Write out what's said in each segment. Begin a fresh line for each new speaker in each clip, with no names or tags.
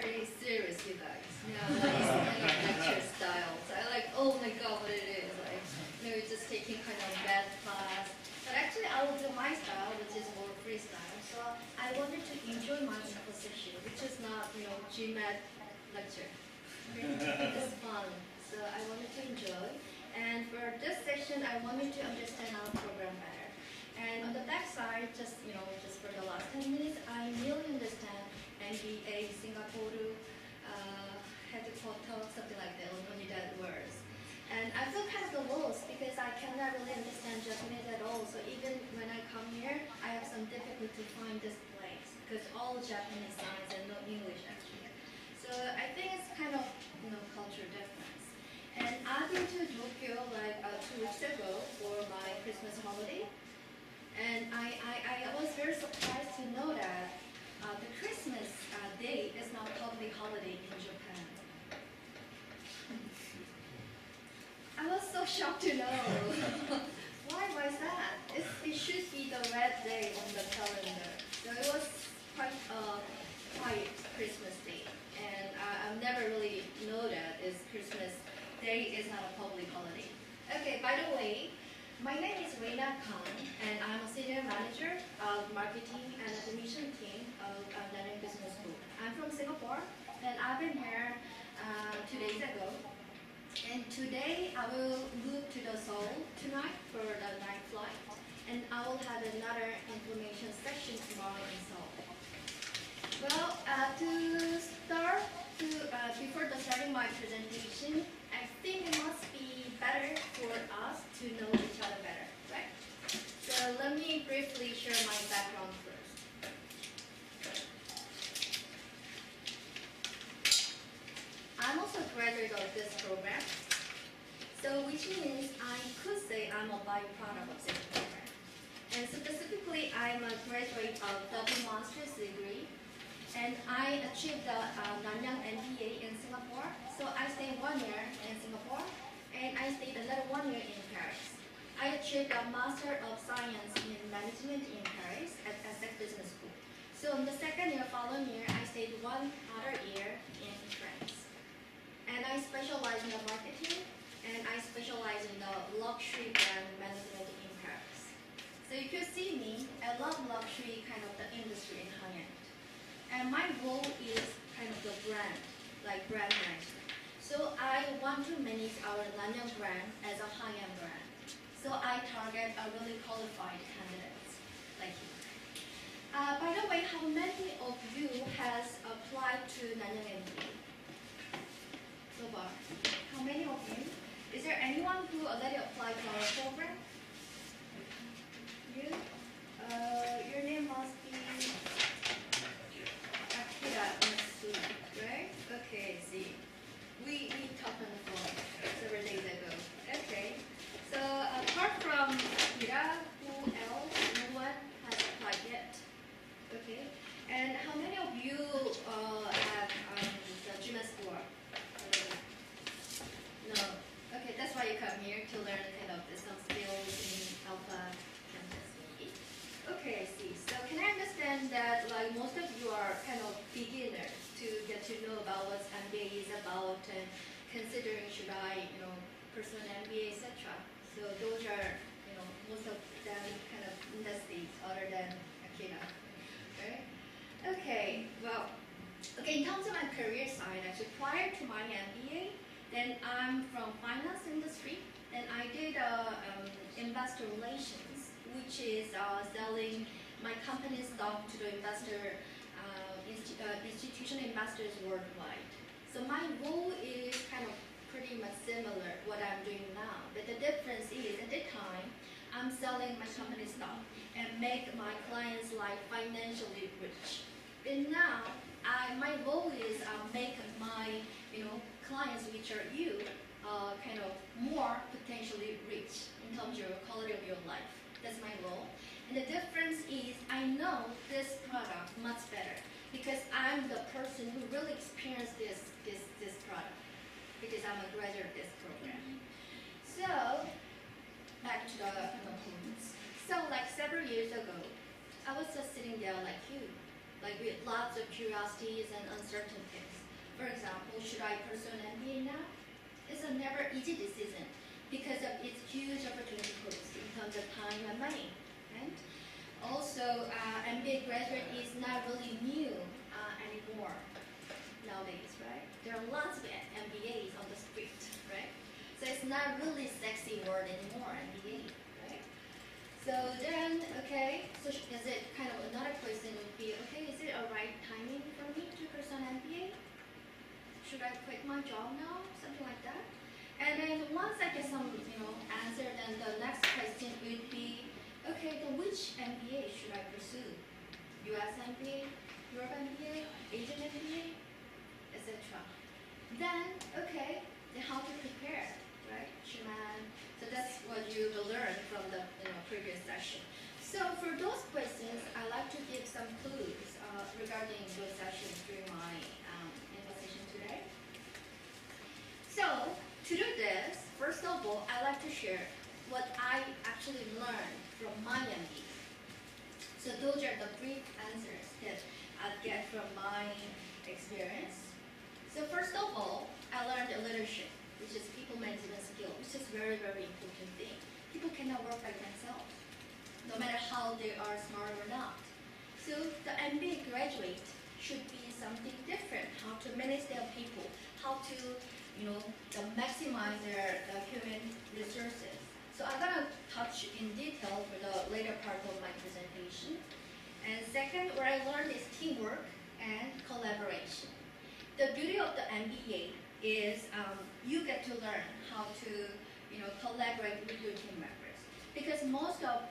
pretty serious, you guys. You know, like it's kind of lecture style. So I like, oh my god, what it is. Like, you know, you're just taking kind of math class. But actually, I will do my style, which is more freestyle. So I wanted to enjoy my position, which is not, you know, GMAT lecture. It's fun. So I wanted to enjoy. And for this session, I wanted to understand our program better. And on the back side, just for the last 10 minutes, I really understand MBA, Singapore, headquarters, something like that, only that words. And I feel kind of lost because I cannot really understand Japanese at all. So even when I come here, I have some difficulty to find this place because all Japanese signs and no English actually. So I think it's kind of, culture difference. And I've been to Tokyo like 2 weeks ago for my Christmas holiday. And I was very surprised to know that the Christmas day is not a public holiday in Japan. I was so shocked to know. Why is that? It should be the red day on the calendar. So it was quite a quiet Christmas day. And I've never really know that Christmas day is not a public holiday. Okay, by the way, my name is Reina Kang, and I'm a senior manager of marketing and admission team of Nangyang Business School. I'm from Singapore, and I've been here 2 days ago. And today I will move to the Seoul tonight for the night flight, and I will have another information session tomorrow in Seoul. Well, before starting my presentation, I think it must be better for us to know each other better, right? So let me briefly share my background first. I'm also a graduate of this program, so which means I could say I'm a byproduct of this program. And specifically, I'm a graduate of double master's degree, and I achieved the Nangyang MBA in Singapore. So I stayed 1 year in Singapore, and I stayed another 1 year in Paris. I achieved a Master of Science in Management in Paris at Essex Business School. So in the second year, following year, I stayed 1 other year in France. And I specialize in the marketing, and I specialize in the luxury brand management in Paris. So you can see me, I love luxury, kind of the industry in high-end. And my role is kind of the brand, like brand management. So I want to manage our Nangyang brand as a high-end brand. So I target a really qualified candidates like you. By the way, how many of you has applied to Nangyang MBA so far? How many of you? Is there anyone who already applied to our program? You? Your name must be right? Okay, see. We talked on the phone several days ago. Okay. So apart from Akira, who else? No one has applied yet. Okay. And how many of you have the GMAT score? No. Okay, that's why you come here to learn kind of some skills in alpha campus. Okay, I see. So can I understand that like most of you are kind of beginners to get to know about what MBA is about and considering should I, pursue an MBA, etc. So those are, most of them kind of industries other than Akira, right? Okay, well, in terms of my career side, actually prior to my MBA, then I'm from finance industry, and I did investor relations, which is selling my company's stock to the institutional investors worldwide. So my role is kind of pretty much similar what I'm doing now. But the difference is at the time, I'm selling my company's stock and make my clients' life financially rich. But now, my role is make my clients, which are you, kind of more potentially rich in terms of your quality of your life. That's my role. And the difference is I know this product much better because I'm the person who really experienced this product because I'm a graduate of this program. So, back to the points. So like several years ago, I was just sitting there like you, like with lots of curiosities and uncertainties. For example, should I pursue an MBA now? It's a never easy decision because of its huge opportunity cost in terms of time and money. Right? Also, MBA graduate is not really new anymore nowadays, right? There are lots of MBAs on the street, right? So it's not really sexy word anymore, MBA, right? So then, okay, so is it kind of another question would be, okay, is it a right timing for me to pursue an MBA? Should I quit my job now? Something like that. And then once I get some, answer, then the next question would be, okay, then which MBA should I pursue? US MBA, Europe MBA, Asian MBA, etc. Then, okay, then how to prepare, right? So that's what you will learn from the previous session. So for those questions, I like to give some clues regarding those sessions during my session today. So to do this, first of all, I like to share what I actually learned from my MBA. So those are the brief answers that I get from my experience. So first of all, I learned leadership, which is people management skill, which is very, very important thing. People cannot work by themselves, no matter how they are smart or not. So the MBA graduate should be something different, how to manage their people, how to maximize their human resources. So I'm gonna touch in detail for the later part of my presentation. And second, what I learned is teamwork and collaboration. The beauty of the MBA is you get to learn how to collaborate with your team members, because most of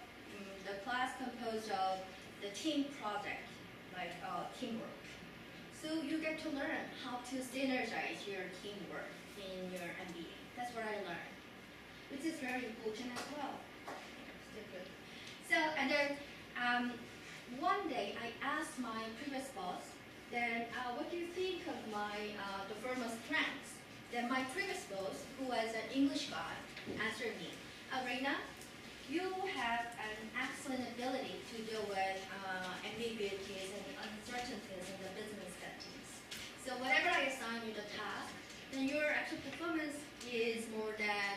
the class composed of the team project, like teamwork. So you get to learn how to synergize your teamwork in your MBA. That's what I learned, which is very important as well. Still good. So, and then one day I asked my previous boss, then what do you think of my the firm's strengths? Then my previous boss, who was an English guy, answered me, Reina, you have an excellent ability to deal with ambiguities and uncertainties in the business settings. So whenever I assign you the task, then your actual performance is more than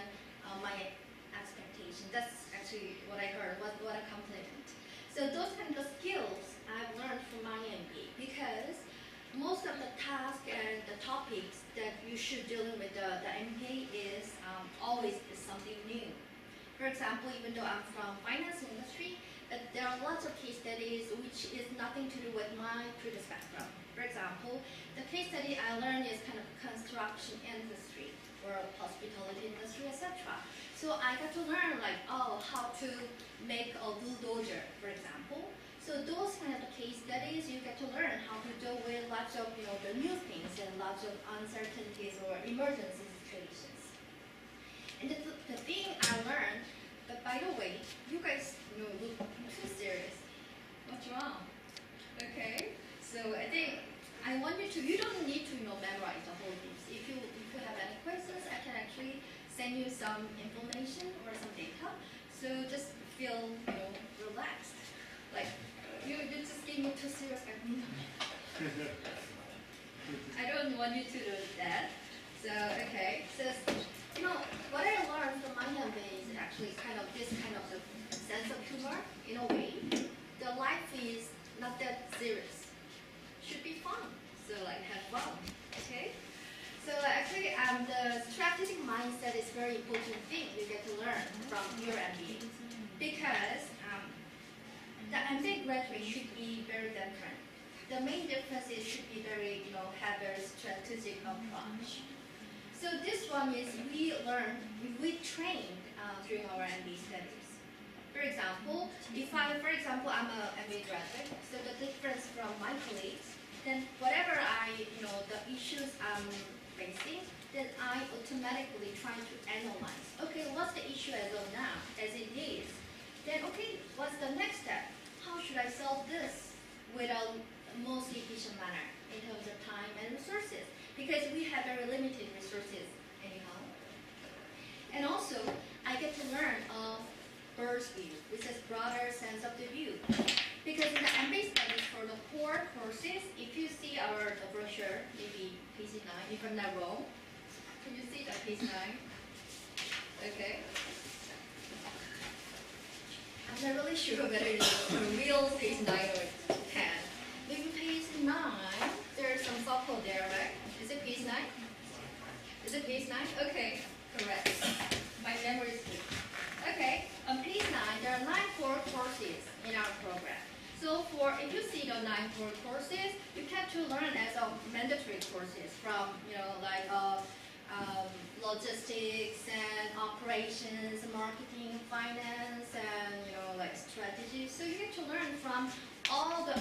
my expectation. That's actually what I heard, what a compliment. So those kind of skills I've learned from my MBA, because most of the tasks and the topics that you should deal with the MBA is always is something new. For example, even though I'm from finance industry, there are lots of case studies which is nothing to do with my previous background. For example, the case study I learned is kind of construction industry or hospitality industry, etc. So I got to learn how to make a bulldozer, for example. So those kind of case studies, you get to learn how to deal with lots of the new things and lots of uncertainties or emergency situations. And the thing I learned, but by the way, you guys look too serious. What's wrong? Okay. So I think I want you to. You don't need to memorize the whole thing. If you have any questions, I can actually send you some information or some data. So just feel relaxed. You just gave me too serious. I don't want you to do that. So okay. So what I learned from my MBA is actually kind of this kind of the sense of humor in a way. The life is not that serious. Should be fun. So have fun. Okay. So actually, the strategic mindset is very important thing you get to learn from your MBA, because the MBA graduate should be very different. The main difference is should be very, have a strategic approach. So this one is we trained during our MBA studies. For example, I'm a MBA graduate, so the difference from my colleagues, then whatever the issues I'm facing, then I automatically try to analyze. Okay, what's the issue as of now, as it is? Then, okay, what's the next step? How should I solve this without most efficient manner in terms of time and resources? Because we have very limited resources anyhow. And also, I get to learn a bird's view, which is broader sense of the view. Because in the MBA studies for the core courses, if you see the brochure, maybe page page 9, if I'm not wrong. Can you see that page 9? Okay. I'm not really sure whether it's a real page 9 or 10. Maybe page 9, there's some circle there, right? Is it page 9? Is it page 9? Okay, correct. My memory is good. Okay, on page 9, there are 9 core courses in our program. So if you see the 9 core courses, you get to learn as a mandatory courses from, logistics and operations, marketing, finance, and strategy. So you get to learn from all the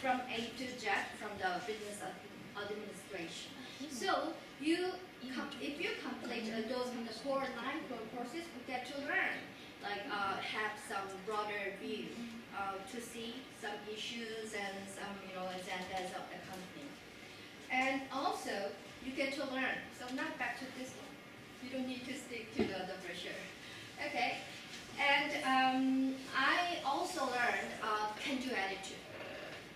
from A to Z from the business administration. So if you complete those from the core 9 core courses, you get to learn, have some broader view to see some issues and some agendas of the company. And also, you get to learn. So now back to this one. You don't need to stick to the brochure. Okay. And I also learned can-do attitude.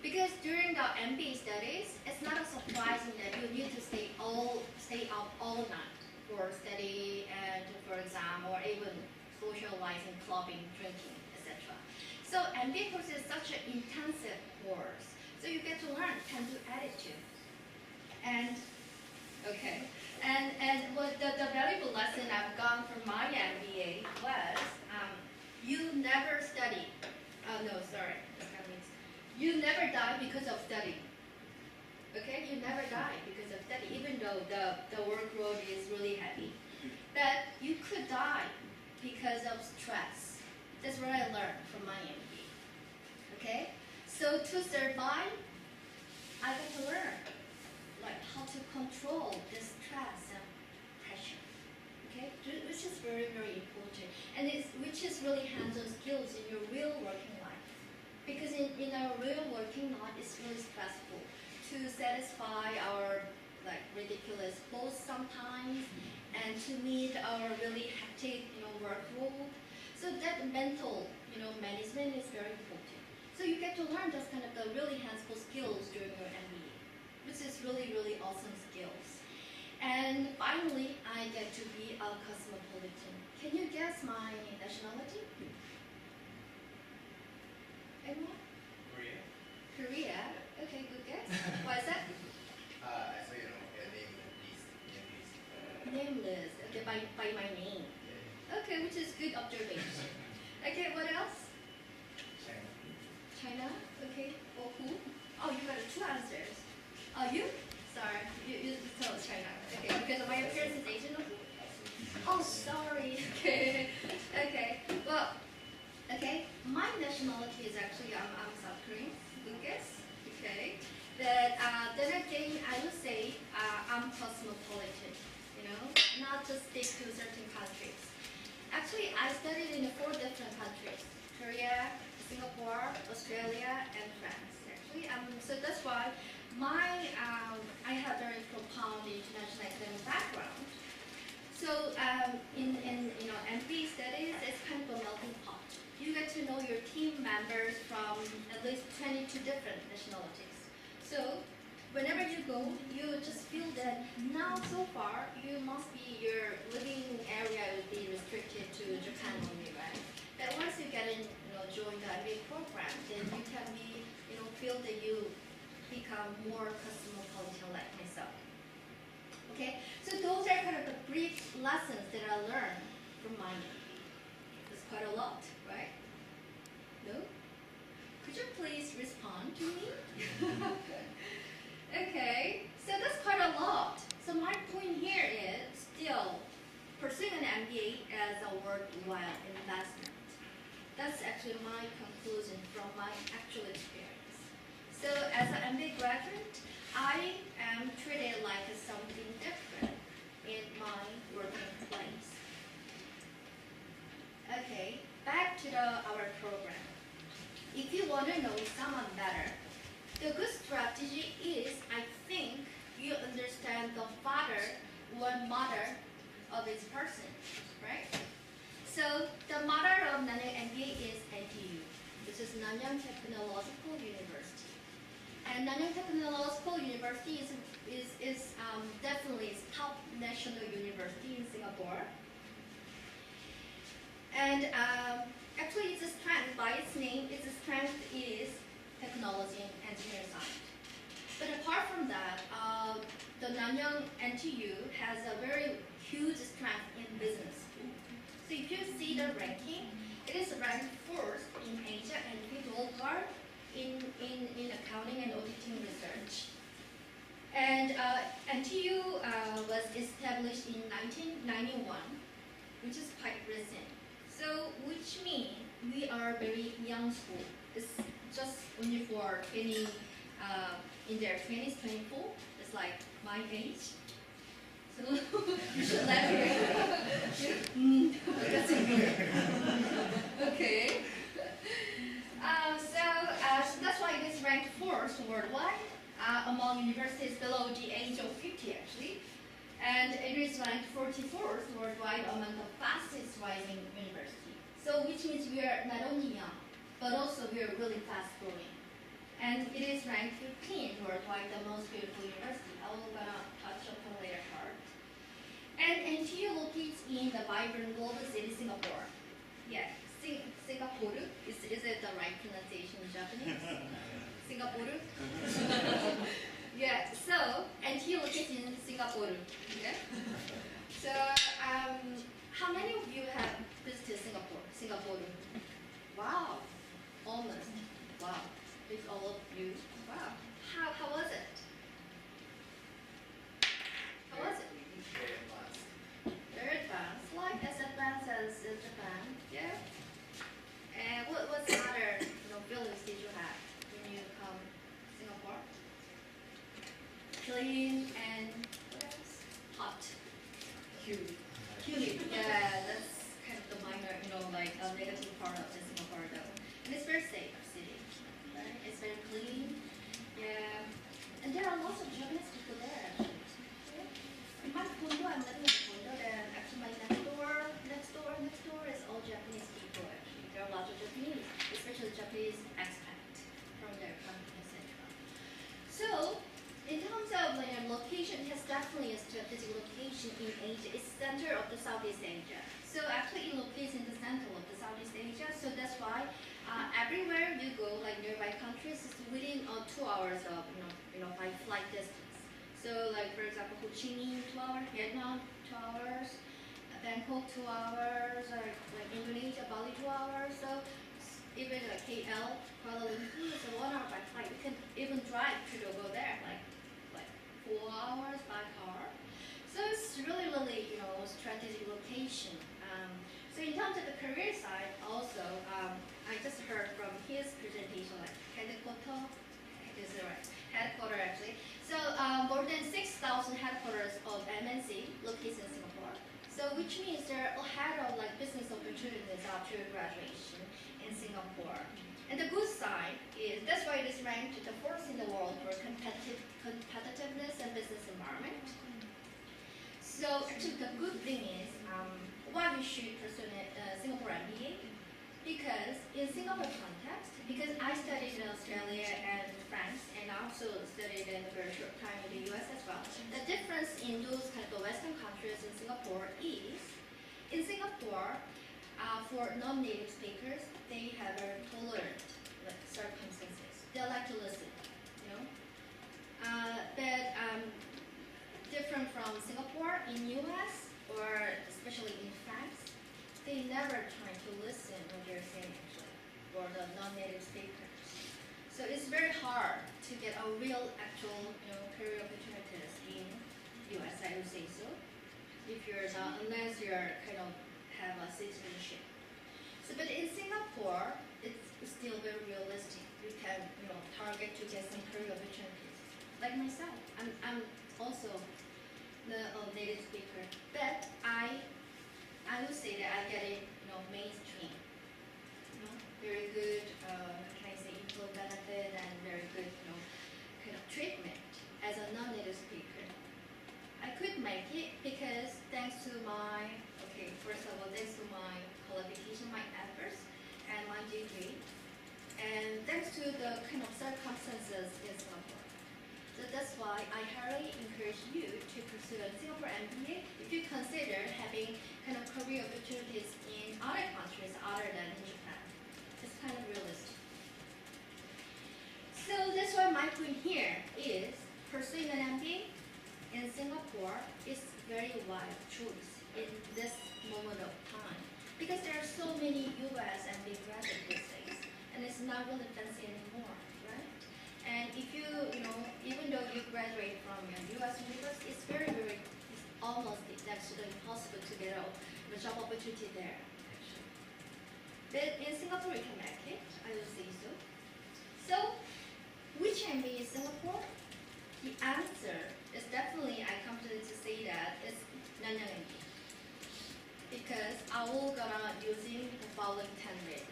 Because during the MBA studies, it's not surprising that you need to stay up all night for study and for exam or even socializing, clubbing, drinking, etc. So MBA course is such an intensive course. So you get to learn can-do attitude. And okay. And what the valuable lesson I've gotten from my MBA was you never study. You never die because of study. Okay, you never die because of study, even though the workload is really heavy. But you could die because of stress. That's what I learned from my MBA. Okay, so to survive, I got to learn how to control the stress and pressure. Okay, which is very, very important, and which is really hands-on skills in your real working life. Because in our real working life, it's really stressful to satisfy our ridiculous goals sometimes, and to meet our really hectic workload. So that mental management is very important. So you get to learn those kind of the really hands-on skills during your MBA, which is really, really awesome skills. And finally, I get to be a cosmopolitan. Can you guess my nationality? Anyone?
Korea.
Korea? Okay, good guess. Why is that?
So name list.
Nameless. Okay, by my name.
Yeah.
Okay, which is good observation. Okay, what else?
China.
China? Okay. Or who? Oh, you got 2 answers. Oh, you? Sorry, you told China. Okay, because my appearance is Asian or who? Oh, sorry. Okay. Okay. Well, okay. My nationality is actually I'm South Korean. Good guess. Okay. But then again, I would say I'm cosmopolitan. Not just stick to certain countries. Actually, I studied in 4 different countries: Korea, Singapore, Australia, and France. Actually, so that's why I have very profound international academic background. So in MBA studies, it's kind of a melting pot. You get to know your team members from at least 22 different nationalities. So whenever you go, you just feel that now so far your living area will be restricted to Japan only, right? But once you get in, join the MBA program, then you can be, feel that you become more cosmopolitan like myself. Okay, so those are kind of the brief lessons that I learned from my MBA. It's quite a lot, right? No? Could you please respond to me? Okay, so that's quite a lot. So my point here is still pursuing an MBA as a worthwhile investment. That's actually my conclusion from my actual experience. So as an MBA graduate, I am treated like something different in my working place. Okay, back to our program. If you want to know someone better, the good strategy is, I think, you understand the father or mother of this person, right? So the mother of Nanyang MBA is NTU, which is Nanyang Technological University. And Nanyang Technological University is definitely it's top national university in Singapore. And actually, its strength, by its name, its strength is technology and engineering science. But apart from that, the Nanyang NTU has a very huge strength in business. So if you see the ranking, it is ranked first in Asia and fifth worldwide in accounting and auditing research. And NTU was established in 1991, which is quite recent. So which means we are very young school. It's just only for 20, in their 20s, 24. It's like my age. So you should let me. That's okay. Okay. So that's why it is ranked first worldwide among universities below the age of 50 actually. And it is ranked 44th worldwide among the fastest rising universities. So which means we are not only young, but also we are really fast growing. And it is ranked 15th worldwide, the most beautiful university. I will gonna touch upon later part. And NTU locates in the vibrant global city Singapore. Yeah, Singapore. Is it the right pronunciation in Japanese? Singapore. Yeah. So NTU locates in Singapore. Yeah. So how many of you have visited Singapore? Wow. Almost. Wow. It's all of you. Wow. How was it? How was it?
Very advanced.
Very advanced. Like as advanced as Japan. Yeah. And what other feelings did you have when you come to Singapore? Clean and what else? Hot. Humid. Yeah, that's kind of the minor, like a negative part of the Singapore though. And it's very safe city. Right? It's very clean. Yeah. And there are lots of Japanese people there actually. In my condo, I'm living in a condo, and actually my next door is all Japanese people actually. There are lots of Japanese, especially Japanese expats from their country, etc. So, in terms of location, it has definitely a strategic location in Asia. It's center of the Southeast Asia. So actually it locates in the center of the Southeast Asia. So that's why everywhere you go, like nearby countries, it's within 2 hours of by flight distance. So like for example, Ho Chi Minh 2 hours, Vietnam 2 hours, Bangkok 2 hours, like Indonesia, Bali 2 hours. So even like KL, Kuala Lumpur is 1 hour by flight. You can even drive to go there, like 4 hours by car. So it's really strategic location. So in terms of the career side, also I just heard from his presentation, like headquarter actually. So more than 6,000 headquarters of MNC located in Singapore. So which means they're ahead of business opportunities after graduation in Singapore. And the good side is that's why it is ranked the fourth in the world for competitiveness and business environment. So actually the good thing is why we should pursue Singapore MBA. Because in Singapore context, because I studied in Australia and France, and I also studied in a very short time in the US as well. The difference in those kind of Western countries in Singapore is, in Singapore, for non-native speakers, they have very tolerant circumstances. They like to listen, But different from Singapore, in US, or especially in France, they never try to listen what you're saying actually, for the non-native speakers. So it's very hard to get a real actual career opportunities in US, I would say so. If you're not, unless you're have a citizenship. So but in Singapore, it's still very realistic. You can target to get some career opportunities. Like myself, I'm also the native speaker, but I would say that I get it, mainstream. Very good, can I say, employee benefit and very good, kind of treatment as a non-native speaker. I could make it because thanks to my, first of all, thanks to my qualification, my efforts, and my degree, and thanks to the kind of circumstances in Singapore. So that's why I highly encourage you pursue a Singapore MBA if you consider having kind of career opportunities in other countries other than in Japan. It's kind of realistic. So that's why my point here is pursuing an MBA in Singapore is very wide choice in this moment of time because there are so many US MBA graduates these days and it's not really fancy anymore, right? And if you even though you graduate from a US university, it's it's almost next to impossible to get a job opportunity there. But in Singapore, you can make it, I will say so. So, which MBA in Singapore? The answer is definitely, I come to say that it's Nangyang MBA. Because I will gonna using the following 10 reasons.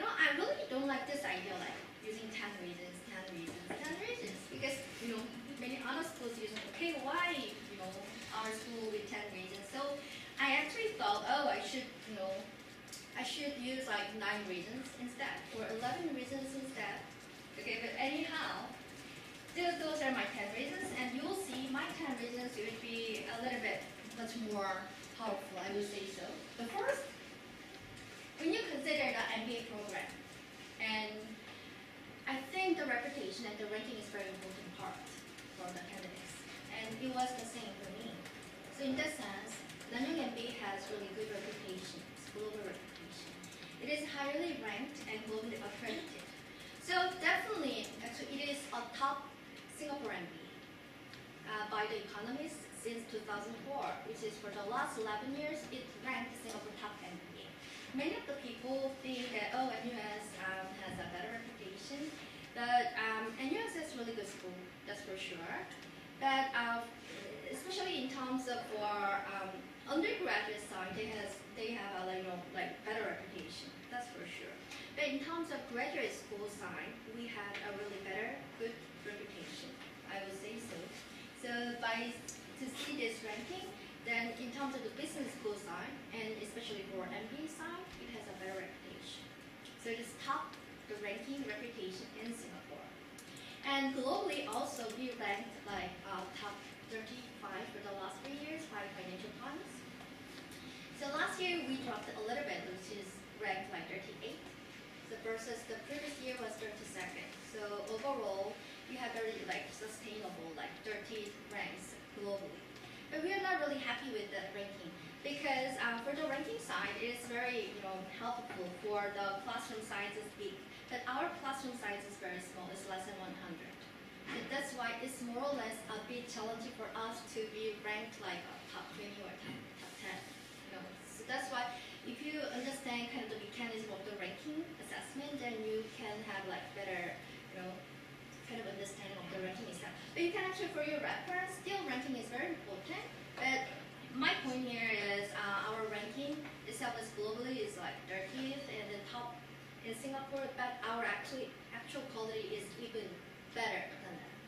I really don't like this idea like using 10 reasons, 10 reasons, 10 reasons. Because, many other schools use, okay, why, our school with 10 reasons? So I actually thought, I should use like 9 reasons instead, or 11 reasons instead. Okay, but anyhow, those are my 10 reasons, and you'll see my 10 reasons would be a little bit much more powerful, I would say so. But first, when you consider the MBA program, and I think the reputation and the ranking is very important part for the candidates, and it was the same for me. So in that sense, Nangyang MBA has really good reputation, it's global reputation. It is highly ranked and globally accredited. So definitely, actually, it is a top Singapore MBA by the Economist since 2004, which is for the last 11 years, it ranked Singapore top MBA. Many of the people think that, NUS has a better reputation, but NUS is really good school, that's for sure. But especially in terms of for undergraduate side, they have a better reputation, that's for sure. But in terms of graduate school side, we have a really better, good reputation, I would say so. So to see this ranking, then in terms of the business school side, and especially for MBA side, it has a better reputation. So it is top the ranking reputation in Singapore. And globally also we ranked top 35 for the last 3 years by Financial Times. So last year we dropped a little bit, which is ranked 38. So versus the previous year was 32nd. So overall, we have very sustainable 30 ranks globally. But we are not really happy with that ranking because for the ranking side, it is very helpful for the classroom size is big. But our classroom size is very small, it's less than 100. And that's why it's more or less a bit challenging for us to be ranked like a top 20 or top 10. So that's why if you understand kind of the mechanism of the ranking assessment, then you can have better, kind of understanding of the ranking itself. But you can actually, for your reference, still ranking is very important. But my point here is our ranking itself is globally is 30th and the top in Singapore, but our actual quality is even better than that.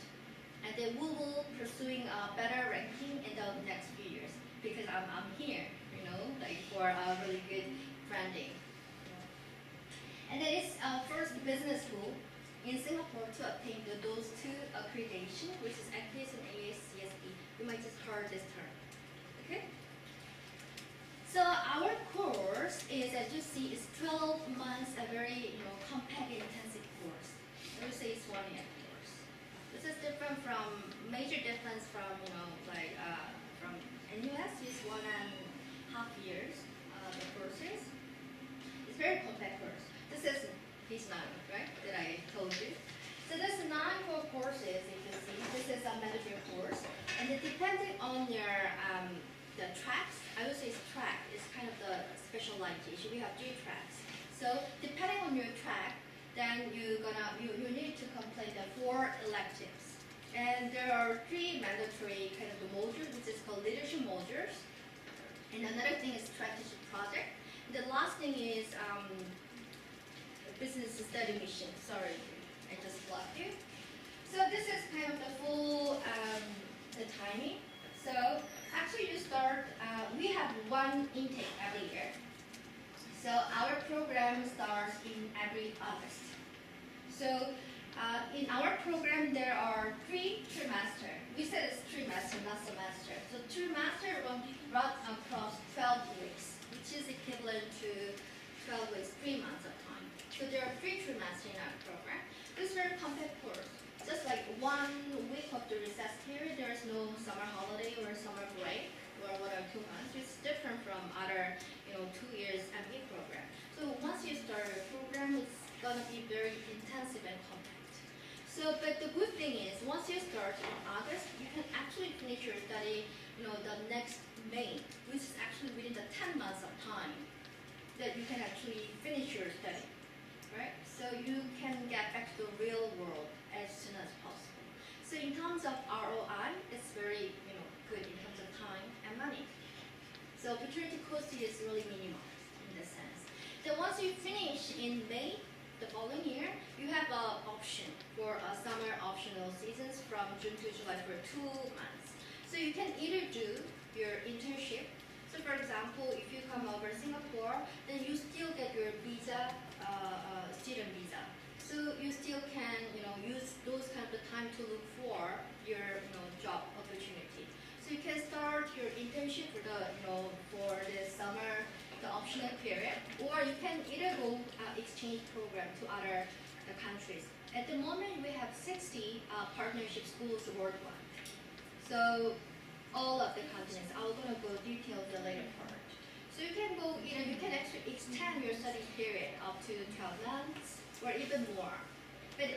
And then we will pursuing a better ranking in the next few years because I'm here, for a really good branding. And then it's first business school in Singapore to obtain those 2 accreditation, which is MPS and ASCSB. You might just heard this term. Okay? So our course is, as you see, is 12 months, a very compact intensive course. I would say it's 1 year course. This is different from major difference from from NUS is 1.5 years. The courses. It's very compact course. This is piece 9, right? That I told you. So there's 9 core courses. You can see this is a mandatory course, and depending on your the tracks, I would say track is kind of the specialization. We have 3 tracks. So depending on your track, then you need to complete the 4 electives, and there are 3 mandatory kind of the modules, which is called leadership modules. And another thing is strategic project. The last thing is business study mission. Sorry, I just blocked you. So this is kind of the full the timing. So actually you start, we have 1 intake every year. So our program starts in every August. So In our program, there are 3 trimesters. We said it's trimester, not semester. So trimester run across 12 weeks, which is equivalent to 12 weeks, 3 months of time. So there are 3 trimesters in our program. This is very compact course. Just like 1 week of the recess period, there is no summer holiday or summer break or 1 or 2 months. It's different from other, 2 years MBA program. So once you start a program, it's gonna be very intensive and compact. So, but the good thing is, once you start in August, you can actually finish your study, the next May, which is actually within the 10 months of time that you can actually finish your study, right? So you can get back to the real world as soon as possible. So in terms of ROI, it's very, good in terms of time and money. So opportunity cost is really minimized in this sense. Then once you finish in May, the following year, you have an option for summer optional seasons from June to July for 2 months. So you can either do your internship. So for example, if you come over Singapore, then you still get your visa, student visa. So you still can, use those kind of time to look for your, job opportunity. So you can start your internship for the, for the summer, the optional period, or you can either go exchange program to other countries. At the moment, we have 60 partnership schools worldwide. So all of the continents. I'm gonna go detail the later part. So you can go, you can actually extend your study period up to 12 months or even more. But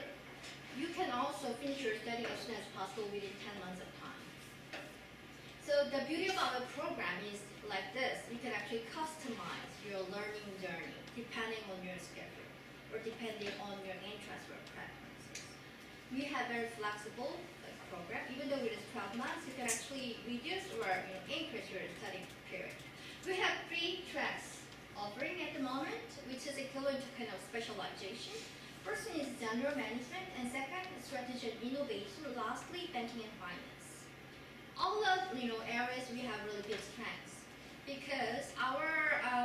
you can also finish your study as soon as possible within 10 months of time. So the beauty of our program is like this. You can actually customize your learning journey depending on your schedule or depending on your interest or preferences. We have very flexible program. Even though it is 12 months, you can actually reduce or increase your study period. We have 3 tracks offering at the moment, which is equivalent to kind of specialization. First one is general management, and second is strategy and innovation. Lastly, banking and finance. All of areas we have really big strengths because our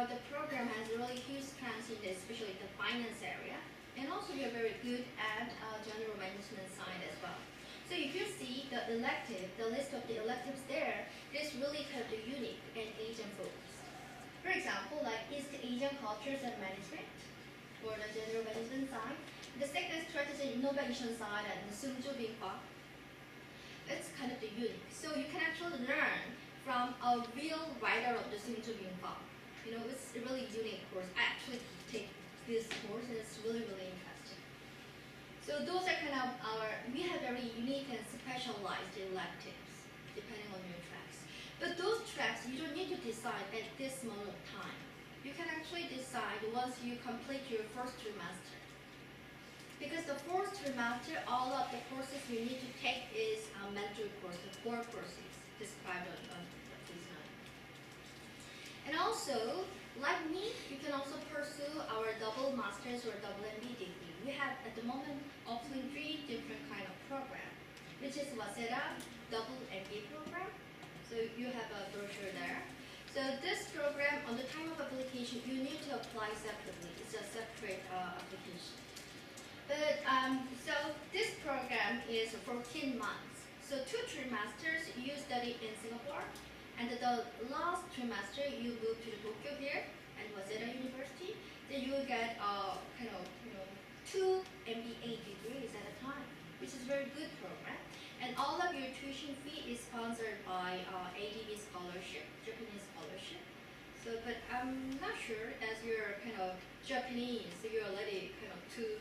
the program has really huge strengths in this, especially the finance area, and also we are very good at general management side as well. So if you see the list of the electives there, it is really kind of unique and Asian focused. For example, like East Asian cultures and management for the general management side. The second strategy and innovation side and the Sungju Bingfa. It's kind of unique. So you can actually learn from a real writer of the Sungju Bingfa. It's a really unique course. I actually take this course and it's really, really interesting. So those are kind of we have very unique and specialized electives depending on your tracks. But those tracks, you don't need to decide at this moment of time. You can actually decide once you complete your first trimester. Because the first trimester, all of the courses you need to take is mandatory course, the 4 courses described on this line. And also, like me, you can also pursue our double master's or double MBA degree. We have at the moment offering 3 different kind of programs, which is Waseda double MBA program. So you have a brochure there. So this program, on the time of application, you need to apply separately. It's a separate application. But so this program is 14 months. So 2 trimesters you study in Singapore, and the last trimester you move to Tokyo here and Waseda University. Then you will get kind of 2 MBA degrees at a time, which is a very good program. And all of your tuition fee is sponsored by ADB scholarship, Japanese scholarship. So, but I'm not sure as you're kind of Japanese, so you're already kind of too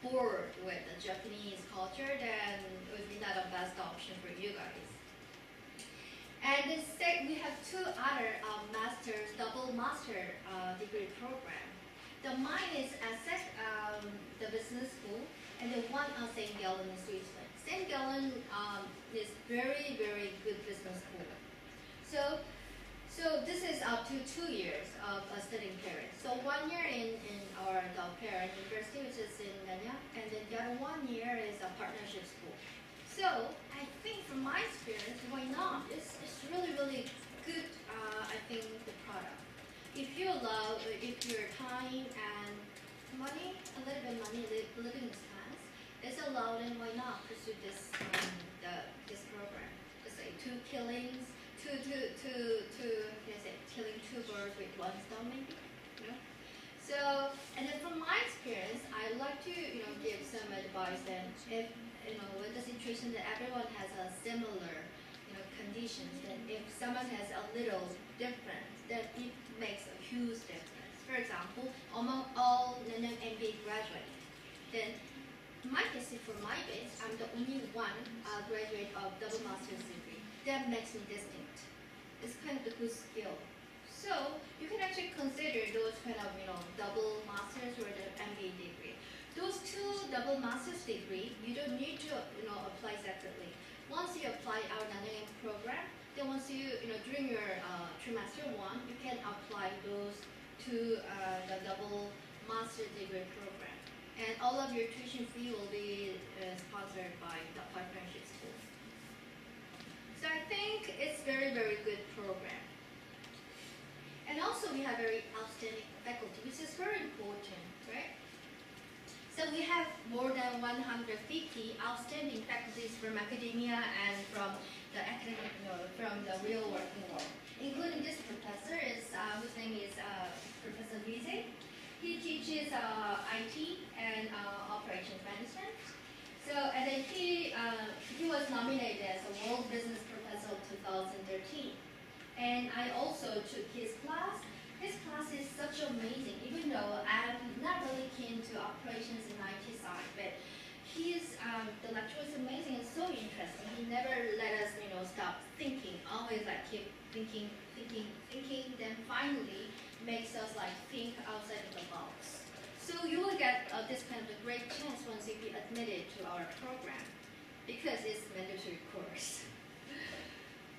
bored with the Japanese culture, then it would be not the best option for you guys. And instead, we have 2 other master's, double master degree program. The mine is Asset, the business school, and the one on St. Gallen in Switzerland. St. Gallen is very, very good business school. So this is up to 2 years of a studying period. So 1 year in our parent university, which is in Nangyang, and then the other 1 year is a partnership school. So I think from my experience, why not? It's really, really good, I think, the product. If your time and money, a little bit money, living expense, is allowed, then why not pursue this this program? It's like killing two birds with one stone, maybe. You know. So, and then from my experience, I like to give some advice. Then, if when the situation that everyone has a similar conditions, then if someone has a little difference, then it makes a huge difference. For example, among all Nangyang MBA graduates, then my case, for my base, I'm the only one graduate of double master's degree. That makes me distinct. It's kind of a good skill. So you can actually consider those kind of double masters or the MBA degree. Those two double master's degree, you don't need to apply separately. Once you apply our Nangyang program, then once you during your trimester 1, you can apply those to the double master degree program, and all of your tuition fee will be sponsored by the partnership school. So I think it's very good program. And also we have very outstanding faculty, which is very important, right? So we have more than 150 outstanding faculties from academia and from the academic, from the real working world, including this professor whose name is Professor Lise. He teaches IT and operations management. So, and then he was nominated as a World Business Professor of 2013. And I also took his class. His class is such amazing, even though I'm not really keen to operations and IT side, but the lecture was amazing and so interesting. He never let us, stop thinking, always keep thinking, then finally makes us think outside of the box. So you will get this kind of a great chance once you be admitted to our program, because it's mandatory course.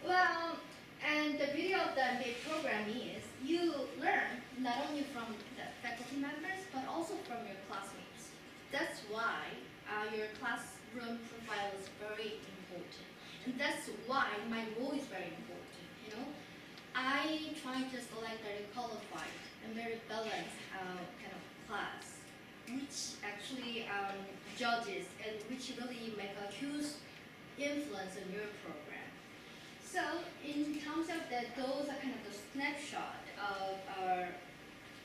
Well, and the beauty of the MBA program is you learn not only from the faculty members, but also from your classmates. That's why your classroom profile is very important. And that's why my role is very important. I try to select very qualified and very balanced kind of class, which actually judges and which really make a huge influence on your program. So in terms of those are kind of the snapshot of our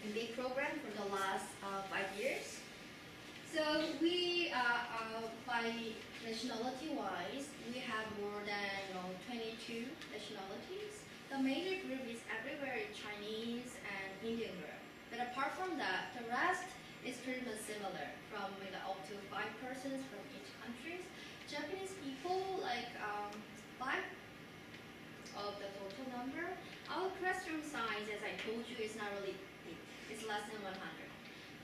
MBA program for the last 5 years. So we by nationality-wise, we have more than 22 nationalities. The major group is everywhere Chinese and Indian group. But apart from that, the rest is pretty much similar, from up to 5 persons from each country. Japanese people, 5 of the total number. Our classroom size, as I told you, is not really big. It's less than 100.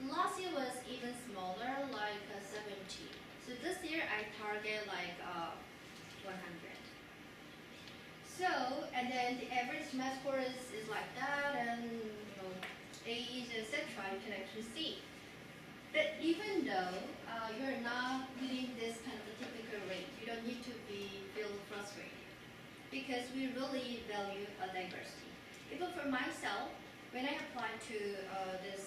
Last year was even smaller, 70. So this year I target 100. So, and then the average math score is like that, and age, etc. You can actually see. But even though you're not meeting this kind of a typical rate, you don't need to feel frustrated, because we really value diversity. Even for myself, when I applied to this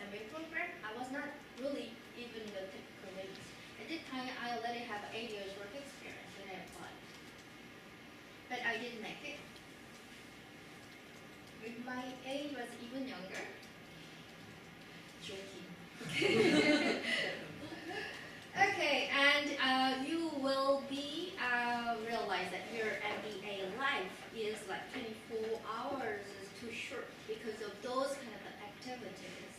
MBA program, I was not really even the typical rate. At that time, I already have 8 years work experience when I applied. But I didn't make it. With my age was even younger. Joking. Okay, and you will be realize that your MBA life is 24 hours is too short because of those kind of activities.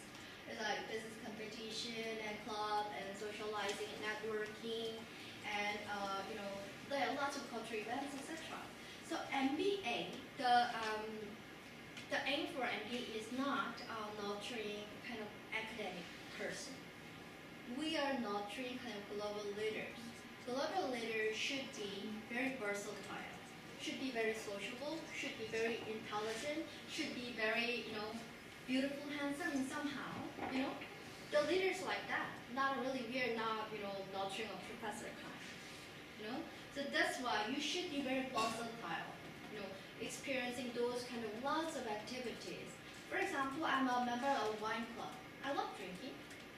It's like business competition and club and socializing and networking, and there are lots of cultural events, etc. So MBA, the aim for MBA is not nurturing kind of academic person. We are nurturing kind of global leaders. Global leaders should be very versatile, should be very sociable, should be very intelligent, should be very, beautiful, handsome, and somehow, the leaders like that. Not really, we are not, nurturing a professor kind, So that's why you should be very versatile, experiencing those kind of lots of activities. For example, I'm a member of a wine club. I love drinking.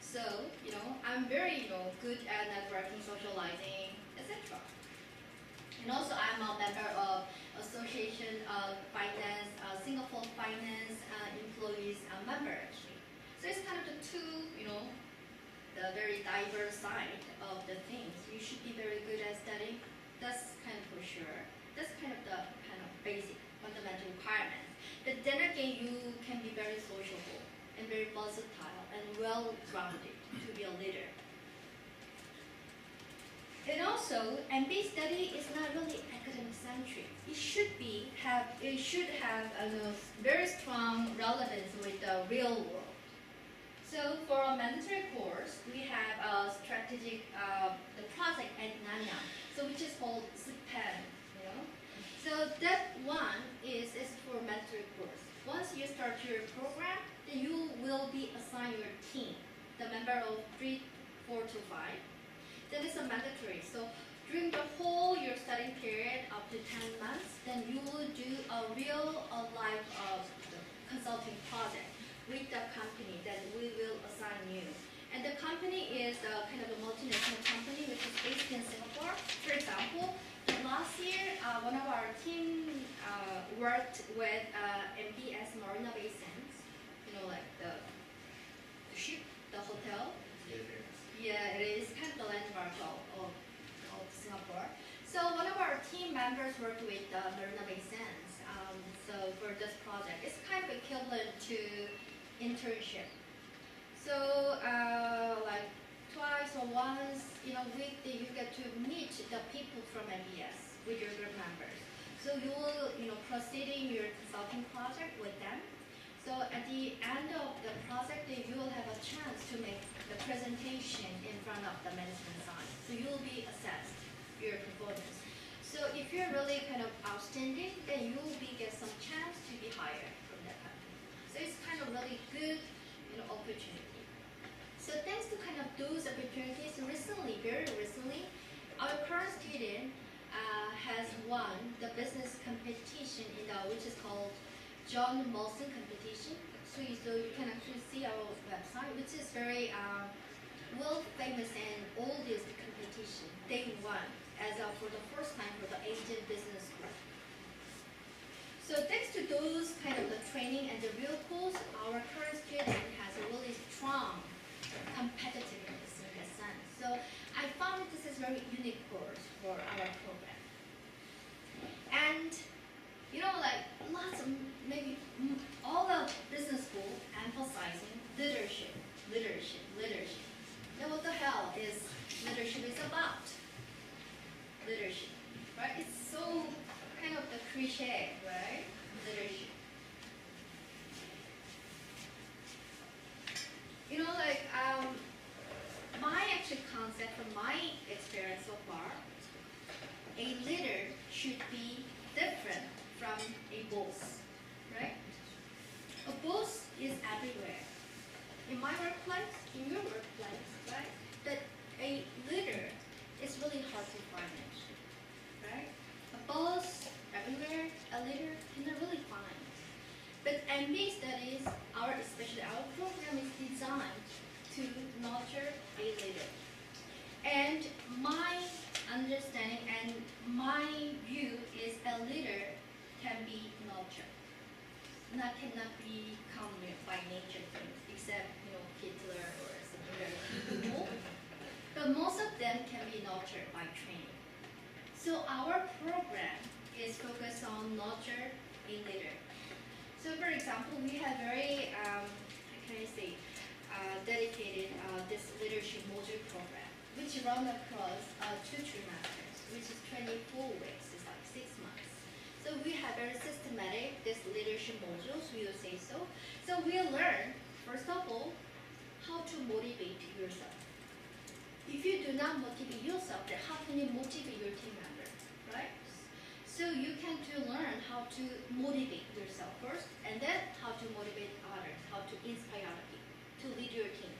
So, I'm very, good at networking, socializing, etc. And also, I'm a member of Association of Finance, Singapore Finance Employees member actually. So it's kind of the two, the very diverse side of the things. You should be very good at studying. That's kind of for sure. That's kind of the basic fundamental requirements. But then again, you can be very sociable and very versatile and well-rounded to be a leader. And also, MBA study is not really academic-centric. It should have a very strong relevance with the real world. So for a mandatory course, we have a strategic the project at Nangyang, which is called SPAN. So that one is for mandatory course. Once you start your program, then you will be assigned your team, the member of 3, 4 to 5. Then it's a mandatory. So during the whole your studying period up to 10 months, then you will do a real life consulting project with the company that we will assign you. And the company is kind of a multinational company which is based in Singapore. For example, last year, one of our team worked with MBS Marina Bay Sands, like the ship, the hotel. Yeah, it is kind of the landmark of Singapore. So one of our team members worked with Marina Bay Sands. So for this project, it's kind of equivalent to internship. So like twice or once in a week, you get to meet the people from MBS with your group members. So you will, proceeding your consulting project with them. So at the end of the project, you will have a chance to make the presentation in front of the management side. So you will be assessed your performance. So if you're really kind of outstanding, then you will get some chance to be hired from that company. So it's kind of really good, opportunity. So thanks to kind of those opportunities, very recently, our current student has won the business competition which is called John Molson competition. So you can actually see our website, which is very world famous and oldest competition. They won for the first time for the Asian business school. So thanks to those kind of the training and the real course, our current student has a really strong competitiveness in that sense. So I found that this is a very unique course for our program. And maybe all the business school emphasizing leadership. Now what the hell is leadership is about? Leadership, right? It's so kind of the cliche, right? Leadership. My actual concept from my experience so far, a leader should be different from a boss, right? A boss is everywhere. In my workplace, in your workplace, right? But a leader is really hard to find actually, right? A boss everywhere, a leader cannot really find. But MBA studies, especially our program is designed to nurture a leader. And my understanding and my view is a leader can be nurtured. Cannot become by nature things, except Hitler or something very cool. But most of them can be nurtured by training. So our program is focused on nurture a leader. So for example, we have very dedicated this leadership module program, which run across 2 trimesters, which is 24 weeks, it's like 6 months. So we have very systematic this leadership modules, we will say so. So we learn, first of all, how to motivate yourself. If you do not motivate yourself, then how can you motivate your team member, right? So you can learn how to motivate yourself first, and then how to motivate others, how to inspire other people to lead your team.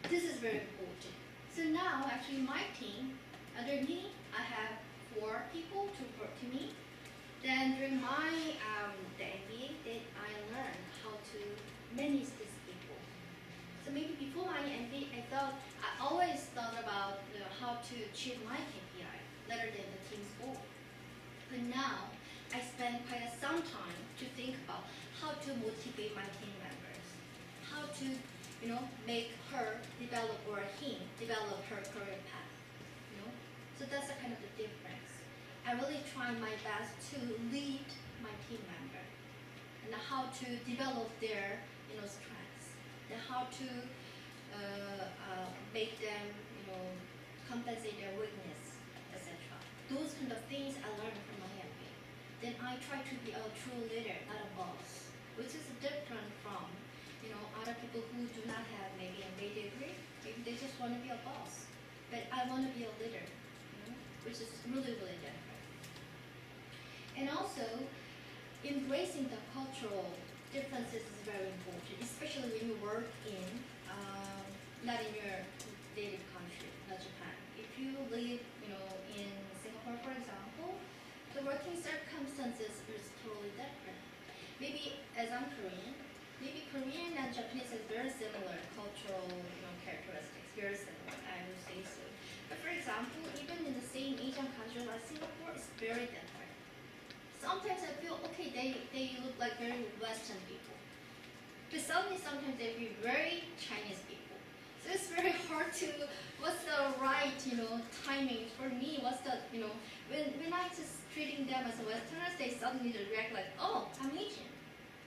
This is very important. So now, actually, my team, under me, I have 4 people to report to me. Then during my the MBA, I learned how to manage these people. So maybe before my MBA, I always thought about how to achieve my KPI rather than the team's goal. But now, I spend quite some time to think about how to motivate my team members, how to make her develop or him develop her career path. So that's the kind of the difference. I really try my best to lead my team member and how to develop their strengths and how to make them compensate their weakness, etc. Those kind of things I learned from my MBA. Then I try to be a true leader, not a boss, which is different from other people who do not have maybe a MBA degree. Maybe they just want to be a boss, but I want to be a leader, which is really really different. And also, embracing the cultural differences is very important, especially when you work in not in your native country, not Japan. If you live in Singapore, for example, the working circumstances is totally different. Maybe as I'm Korean, maybe Korean and Japanese have very similar cultural characteristics, very similar, I would say so. But for example, even in the same Asian country like Singapore, it's very different. Sometimes I feel, okay, they look like very Western people. But suddenly sometimes they feel very Chinese people. So it's very hard to, what's the right, timing for me, what's the, when I just treating them as a Westerners, they suddenly react like, oh, I'm Asian.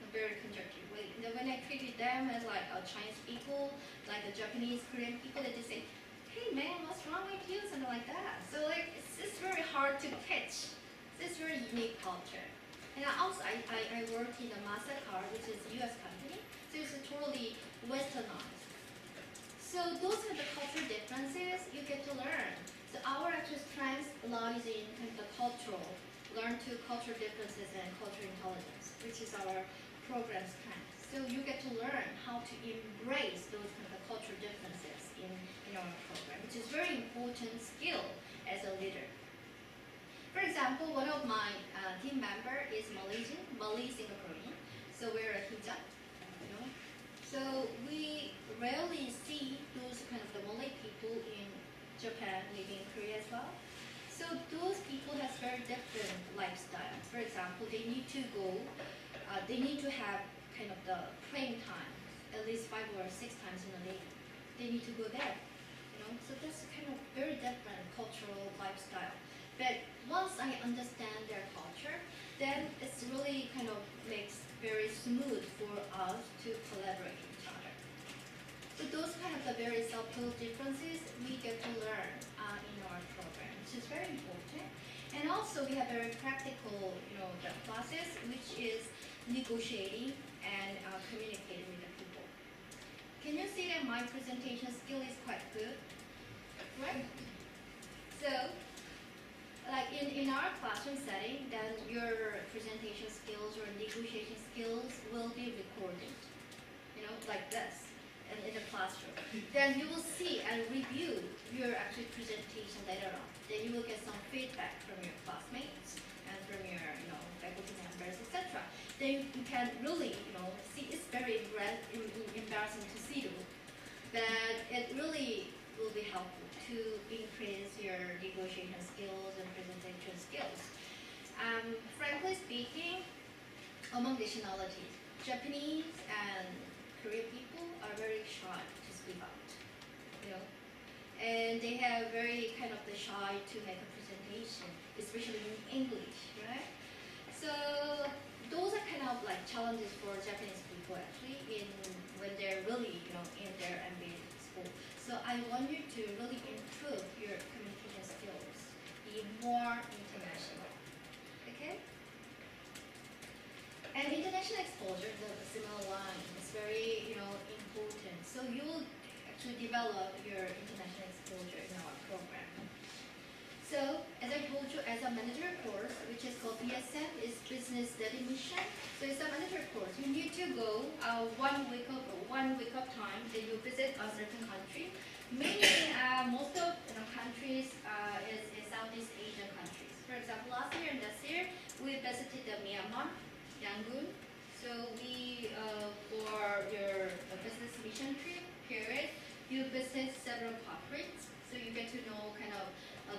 In a very conjunctive way. And then when I treated them as like a Chinese people, like the Japanese, Korean people, they just say, hey man, what's wrong with you? Something like that. So like, it's very hard to catch. It's very unique culture. And also, I work in a MasterCard, which is a US company, so it's totally westernized. So those are the cultural differences you get to learn. So our actual strength lies in kind of the cultural, learn to cultural differences and cultural intelligence, which is our program strength. So you get to learn how to embrace those kind of cultural differences in our program, which is very important skill as a leader. For example, one of my team member is Malaysian, Malay Singaporean, so we're a hijab, So we rarely see those kind of the Malay people in Japan, maybe in Korea as well. So those people have very different lifestyles. For example, they need to go, they need to have kind of the praying time, at least 5 or 6 times in a day. They need to go there, So that's kind of very different cultural lifestyle. But once I understand their culture, then it's really kind of makes very smooth for us to collaborate with each other. So those kind of the very subtle differences we get to learn in our program, which is very important. And also we have very practical, the classes, which is negotiating and communicating with the people. Can you see that my presentation skill is quite good, right? So, like in our classroom setting, then your presentation skills or negotiation skills will be recorded, like this, and in the classroom. Then you will see and review your actual presentation later on. Then you will get some feedback from your classmates and from your, faculty members, etc. Then you can really, see it's very embarrassing to see though, but it really will be helpful to increase your negotiation skills and presentation skills. Frankly speaking, among nationalities, Japanese and Korean people are very shy to speak out, and they have very kind of the shy to make a presentation, especially in English, right? So those are kind of like challenges for Japanese people actually when they're really, in their MBA school. So I want you to really improve your communication skills, be more international, okay? And international exposure is a similar line. It's very, important. So you will actually develop your international exposure in our program. So as I told you, as a mandatory course, which is called BSM, is Business Study Mission. So it's a mandatory course. You need to go 1 week of time. Then you visit a certain country. Mainly, most of countries is Southeast Asian countries. For example, last year and this year, we visited Myanmar, Yangon. So we, for your business mission trip, period, you visit several corporates, so you get to know kind of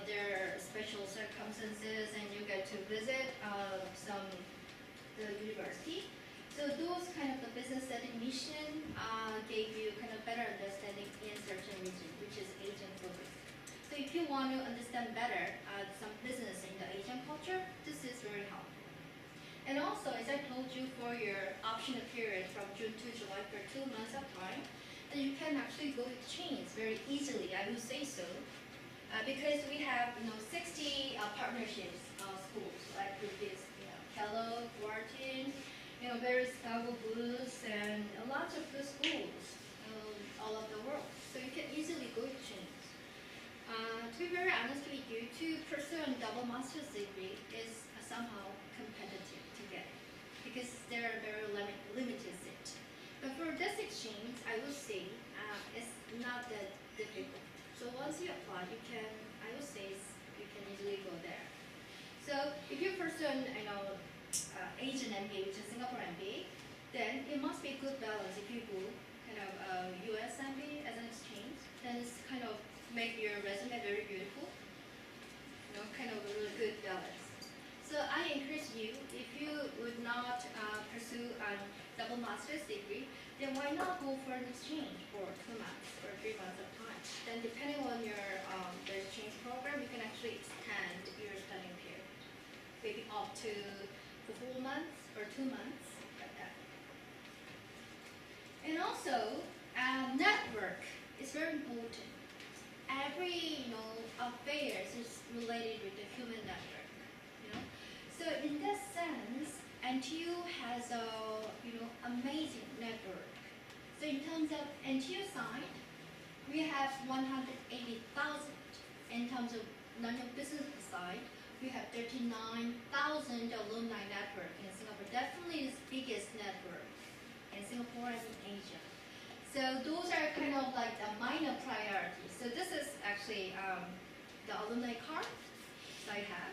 their special circumstances, and you get to visit the university. So those kind of the business admission gave you kind of better understanding in certain region, which is Asian focused. So if you want to understand better some business in the Asian culture, this is very helpful. And also, as I told you, for your optional period from June to July for 2 months of time, then you can actually go exchange very easily, I would say so, because we have 60 partnerships schools, like with this Kellogg, Wharton, various Chicago Blues, and lots of good schools all over the world. So you can easily go exchange. To be very honest with you, to pursue a double master's degree is somehow competitive to get, because there are very limited seats. But for this exchange, I would say it's not that difficult. So once you apply, I would say you can easily go there. So if you pursue Asian MBA, which is Singapore MBA, then it must be a good balance. If you go kind of US MBA as an exchange, then it's kind of make your resume very beautiful, kind of a really good balance. So I encourage you, if you would not pursue a double master's degree, then why not go for an exchange for 2 months or 3 months of time? Then depending on your the exchange program, you can actually extend your studying period, maybe up to 4 months or 2 months, like that. And also, network is very important. Every affairs is related with the human network. So in that sense, NTU has a amazing network. So in terms of NTU side, we have 180,000. In terms of non-business side, we have 39,000 alumni network in Singapore. Definitely the biggest network in Singapore and in Asia. So those are kind of like the minor priorities. So this is actually the alumni card that I have.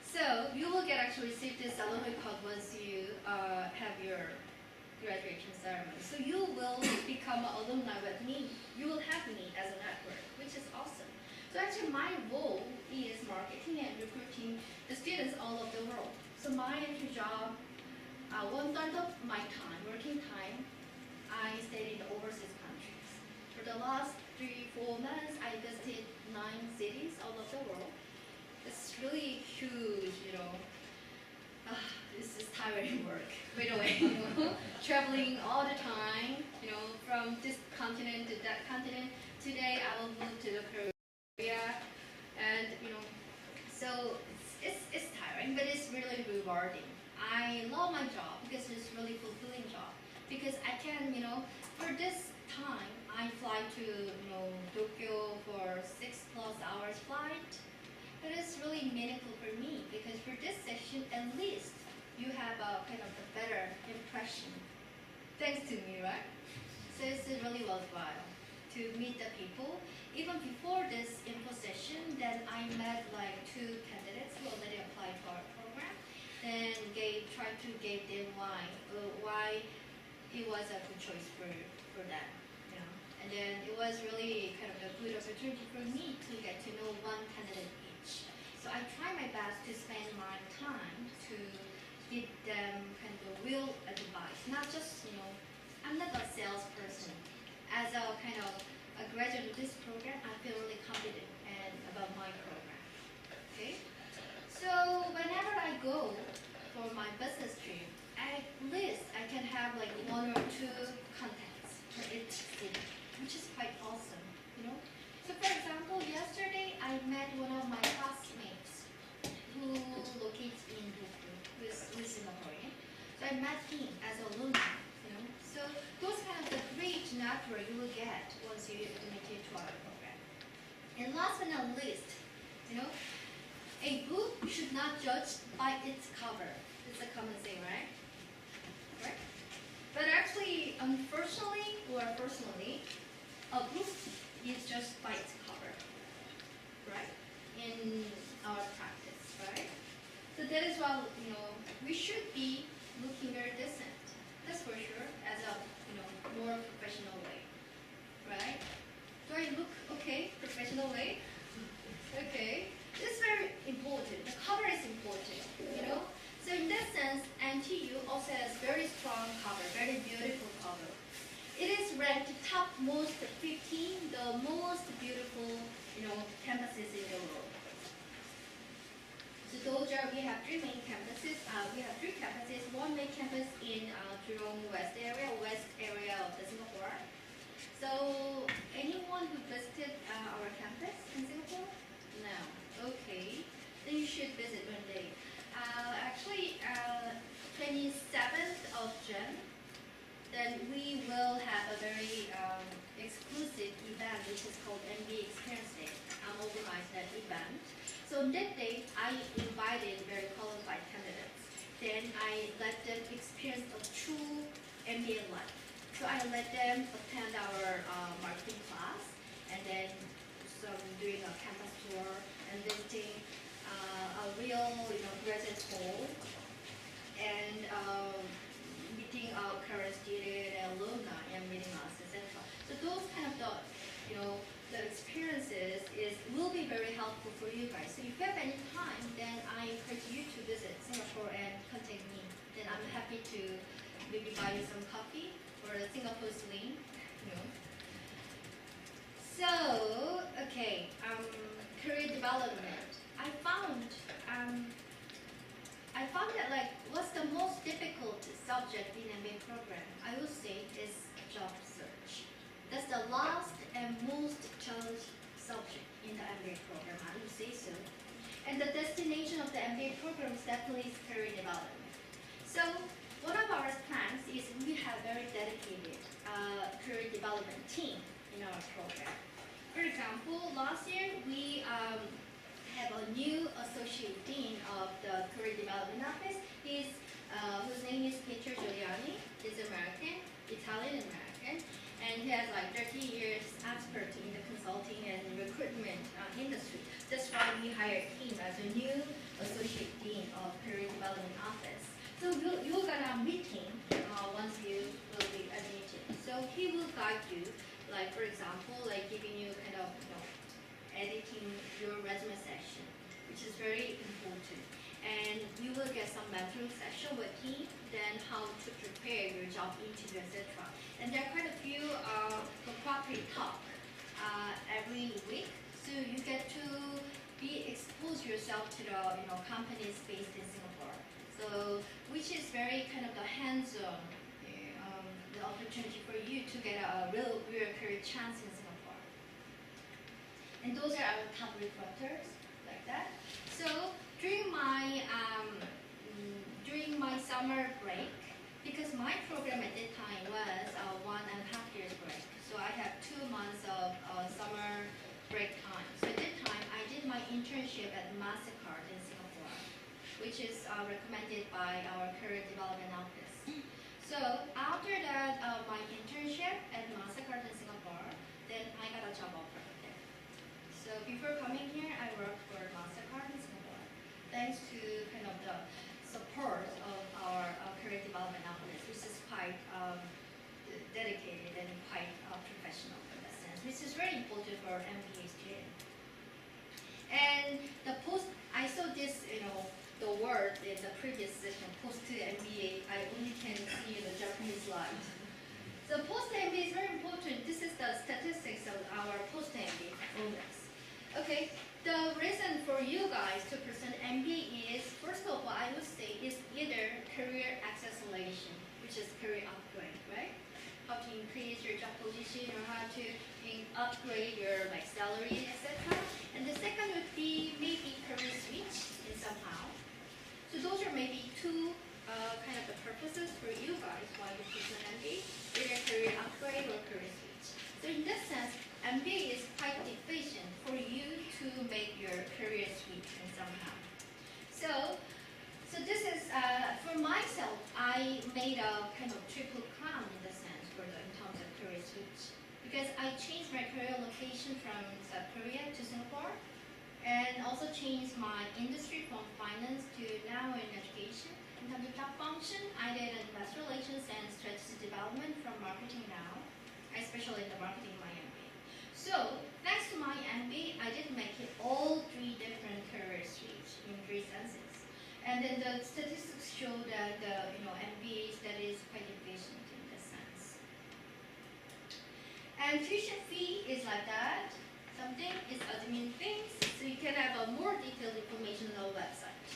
So you will receive this alumni card once you have your graduation ceremony. So you will become an alumni with me. You will have me as a network, which is awesome. So actually my role is marketing and recruiting the students all over the world. So my entry job, 1/3 of my time, working time, I stayed in the overseas countries. For the last 3-4 months, I visited 9 cities all over the world. It's really huge, this is tiring work, by the way, traveling all the time, from this continent to that continent. Today I will move to the Korea, and so it's tiring, but it's really rewarding. I love my job because it's really fulfilling job. Because I can, for this time, I fly to, Tokyo for 6+ hours flight. But it's really meaningful for me because for this session, at least you have a kind of a better impression, thanks to me, right? So it's really worthwhile to meet the people. Even before this info session, then I met like 2 candidates who already applied for our program, and tried to give them why it was a good choice for them. And then it was really kind of a good opportunity for me to get to know 1 candidate each. So I try my best to spend my time to give them kind of a real advice, not just, I'm not a salesperson. As a kind of a graduate of this program, I feel really confident about my program. Okay? So whenever I go for my business trip, at least I can have like 1 or 2 contacts for each city, which is quite awesome, So for example, yesterday I met one of my classmates who locates in Tokyo, who is Singaporean. So I met him as a alumni, So those kind of the great network you will get once you admit to our program. And last but not least, a book should not judge by its cover. It's a common saying, right? Right? But actually, unfortunately or personally, a book is just by its cover, right? In our practice, right? So that is why, we should be looking very decent. That's for sure, as a, more professional way. right? Do I look okay, professional way? Okay, this is very important. The cover is important, you know? So in that sense, NTU also has very strong cover, very beautiful cover. It is ranked top most 15, the most beautiful, campuses in the world. So those are, we have three main campuses. We have three campuses. One main campus in Jurong West area of the Singapore. So anyone who visited our campus in Singapore? No. Okay. Then you should visit one day. Actually, 27th of June, then we will have a very exclusive event which is called MBA Experience Day. I'm organizing that event. So on that day, I invited very qualified candidates. Then I let them experience a true MBA life. So I let them attend our marketing class, and then doing a campus tour and visiting a real, graduate school, and meeting our current student and alumni and meeting us, etc. So those kind of the experiences will be very helpful for you guys. So if you have any time, then I encourage you to visit Singapore and contact me. Then I'm happy to maybe buy you some coffee or a Singapore sling. So, okay, career development. I found that what's the most difficult subject in MBA program? I would say is job search. That's the last and most challenging subject in the MBA program. I would say so. And the destination of the MBA program is definitely career development. So one of our plans is we have very dedicated career development team in our program. For example, last year we have a new associate dean of the career development office. Whose name is Peter Giuliani. He's American, Italian American, and he has 30 years expert in the consulting and recruitment industry. That's why we hired him as a new associate dean of career development office. So you're gonna meet him once you will be admitted. So he will guide you, for example, giving you editing your resume section, which is very important. And you will get some mentoring session with him, then how to prepare your job interview, etc. And there are quite a few proprietary talk every week, so you get to expose yourself to the companies based in Singapore. So which is very the hands-on the opportunity for you to get a real career chance in Singapore. And those are our top recruiters, like that. So during my summer break, because my program at that time was 1.5 years break, so I have 2 months of summer break time. So at that time, I did my internship at MasterCard in Singapore, which is recommended by our career development office. So after that, my internship at MasterCard in Singapore, then I got a job offer there. So before coming here, I worked for MasterCard in Singapore, thanks to the support of our career development office, which is quite dedicated and quite professional in that sense, which is very important for MBA students. And I saw this, the word in the previous session, post-MBA, I only can see the Japanese slide. So post-MBA is very important. This is the statistics of our post-MBA performance. Okay, the reason for you guys to present MBA is, first of all, I would say is either career acceleration, which is career upgrade, right? How to increase your job position or how to upgrade your salary, etc. And the second would be maybe career switch in somehow. So those are maybe two the purposes for you guys while you present MBA, either career upgrade or career switch. So in that sense, MBA is quite efficient for you to make your career switch in somehow. So this is, for myself, I made a triple crown in the sense in terms of career switch. Because I changed my career location from South Korea to Singapore, and also changed my industry from finance to now in education. In terms of job function, I did investor relations and strategy development from marketing now. especially in the marketing my MBA. So thanks to my MBA, I did make it all 3 different career streams in 3 senses. And then the statistics show that MBA study is quite efficient in this sense. And tuition fee is like that. Something is admin things, so you can have a more detailed information on the website.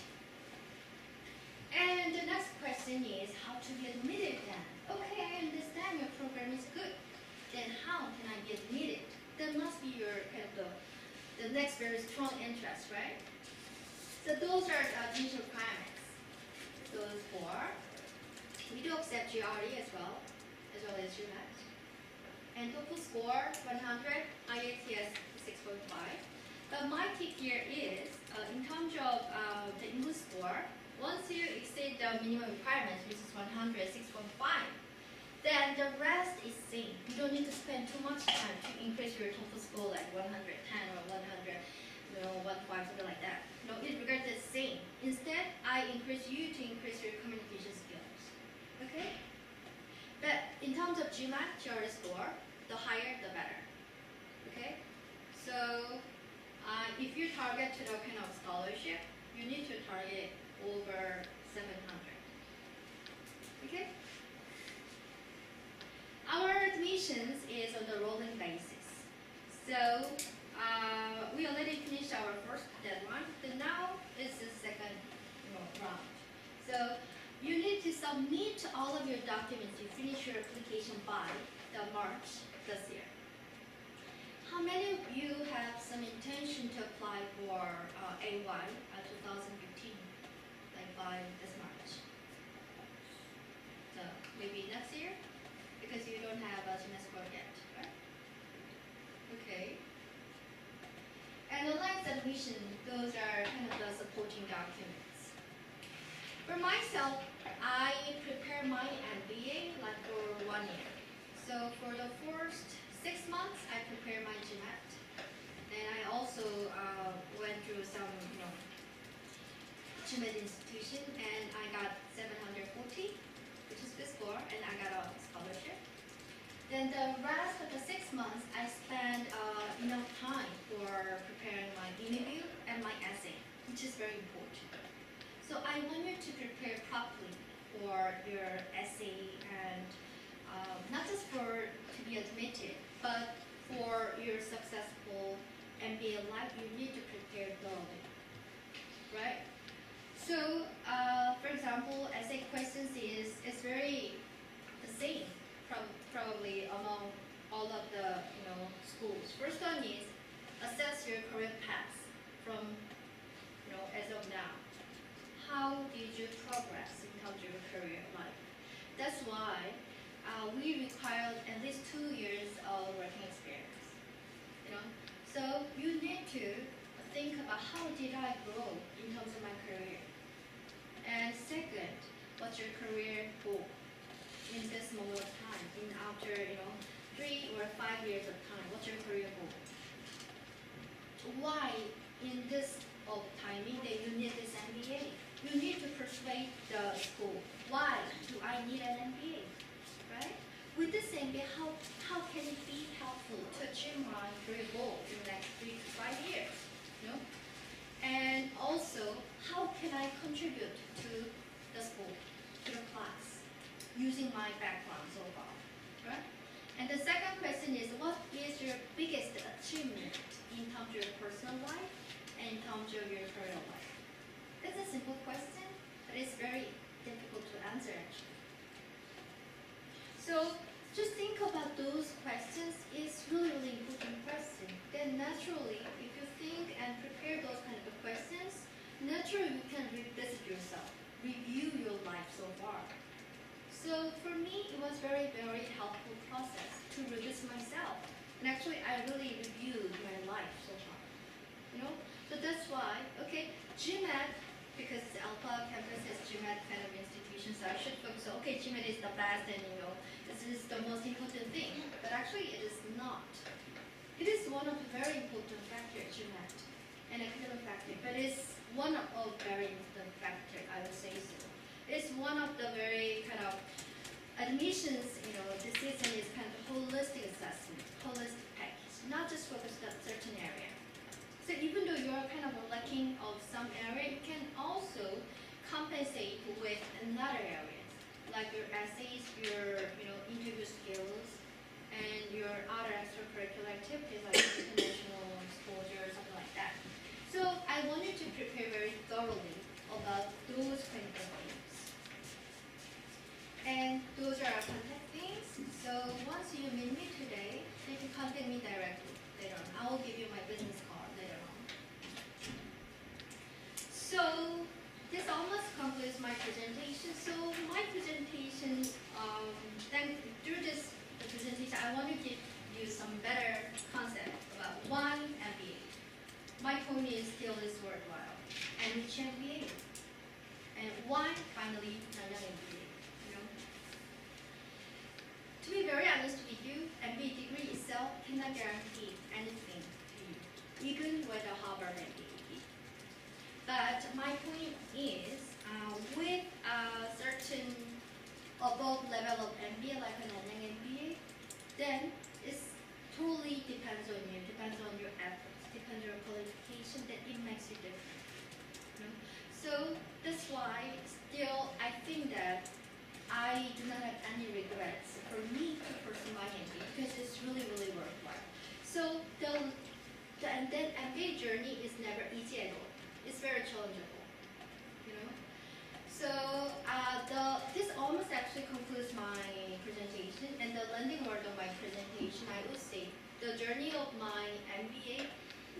And the next question is how to get admitted then. Okay, I understand your program is good. Then how can I get admitted? That must be your kind of the next very strong interest, right? So those are the admission requirements. Those 4. We do accept GRE as well as GMAT. And TOEFL score 100, IELTS 6.5. But my tip here is, in terms of the English score, once you exceed the minimum requirements, which is 100, 6.5, then the rest is same. You don't need to spend too much time to increase your TOEFL score like 110 or 100, 1.5, something like that. No, it regards the same. Instead, I encourage you to increase your communication skills. Okay? But in terms of GMAT, GRE score, the higher the better. Okay? So if you target to the kind of scholarship, you need to target over 700. Okay? Our admissions is on the rolling basis. So we already finished our first deadline. Then now is the second round. So you need to submit all of your documents. You finish your application by the March this year. How many of you have some intention to apply for AY 2015, like by this March? So maybe next year, because you don't have a semester yet, right? Okay. And online submission, those are kind of the supporting documents. For myself, I prepare my MBA like for 1 year. So for the first 6 months, I prepare my GMAT. And I also went through some, GMAT institution, and I got 740, which is good score, and I got a scholarship. Then the rest of the 6 months, I spent enough time for preparing my interview and my essay, which is very important. So I want you to prepare properly for your essay and not just for to be admitted, but for your successful MBA life, you need to prepare thoroughly, right? So, for example, essay questions is very the same probably among all of the schools. First one is assess your career path from as of now. How did you progress in terms of your career life? That's why we require at least 2 years of working experience. So you need to think about how did I grow in terms of my career. And second, what's your career goal in this moment of time? In after 3 or 5 years of time, what's your career goal? Why in this of timing that you need this MBA? You need to persuade the school. Why do I need an MBA? Right? With this MBA, how can it be helpful to achieve my career goal in the next 3 to 5 years? And also, how can I contribute to the school, to the class, using my background so far? Right? And the second question is, what is your biggest achievement in terms of your personal life and in terms of your career life? That's a simple question, but it's very difficult to answer actually. So just think about those questions. It's really important question. Then naturally, if you think and prepare those kind of questions, naturally you can revisit yourself, review your life so far. So for me, it was very, very helpful process to revisit myself. And actually, I really reviewed my life so far. So that's why, okay, GMAT, because Alpha campus is GMAT kind of institution, so I should focus on, okay, GMAT is the best and this is the most important thing. But actually, it is not. It is one of the very important factors, GMAT, and academic factor, but it's one of very important factor, I would say so. It's one of the very kind of admissions, decision is kind of holistic assessment, holistic package, not just focused on a certain area. So even though you're kind of lacking of some area, you can also compensate with another areas, like your essays, your interview skills, and your other extracurricular activities like international exposure, something like that. So I wanted to prepare very thoroughly about those kind of things. And those are our contact things. So once you meet me today, you can contact me directly later on. I will give you my business card later on. So this almost concludes my presentation. So my presentation, through this presentation, I want to give you some better concept about one MBA. My point is still is worthwhile. And which MBA? And why finally Nangyang MBA? To be very honest with you, MBA degree itself cannot guarantee anything to you, even with a Harvard MBA. But my point is, with a certain above level of MBA, like a Nangyang MBA, then it totally depends on you, depends on your efforts, depends on your qualification, that it makes you different. So that's why still I think that I do not have any regrets for me to pursue my MBA because it's really, really worthwhile. So the MBA journey is never easy at all. It's very challengeable, So this almost actually concludes my presentation, and the landing word of my presentation, I would say, the journey of my MBA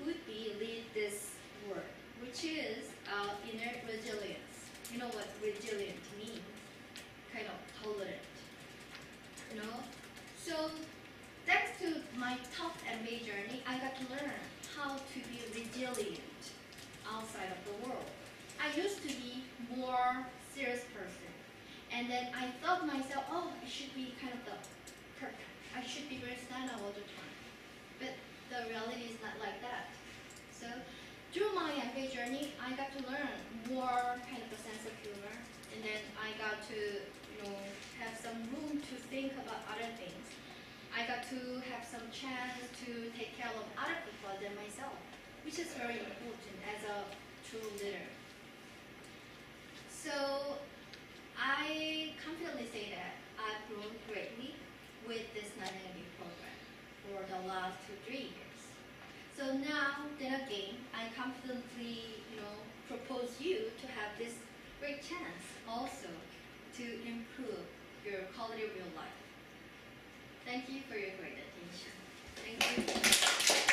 would be lead this word, which is inner resilience. You know what resilient means? Kind of tolerant, So thanks to my tough MBA journey, I got to learn how to be resilient outside of the world. I used to be more serious person, and then I thought myself, I should be kind of the perfect. I should be very stand-up all the time, but the reality is not like that. So through my MBA journey, I got to learn more kind of a sense of humor, and then I got to have some room to think about other things. I got to have some chance to take care of other people than myself, which is very important as a true leader. So I confidently say that I've grown greatly with this Nangyang program for the last 2-3 years. So now, then again, I confidently, propose you to have this great chance also to improve your quality of your life. Thank you for your great attention. Thank you.